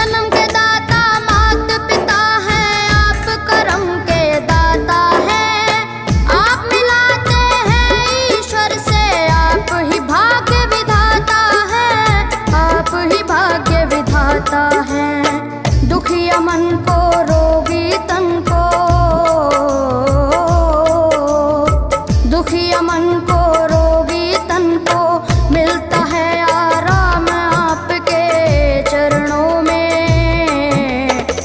जन्म के दाता मात पिता हैं, आप करम के दाता हैं। आप मिलाते हैं ईश्वर से, आप ही भाग्य विधाता हैं, आप ही भाग्य विधाता हैं। दुखिया मन को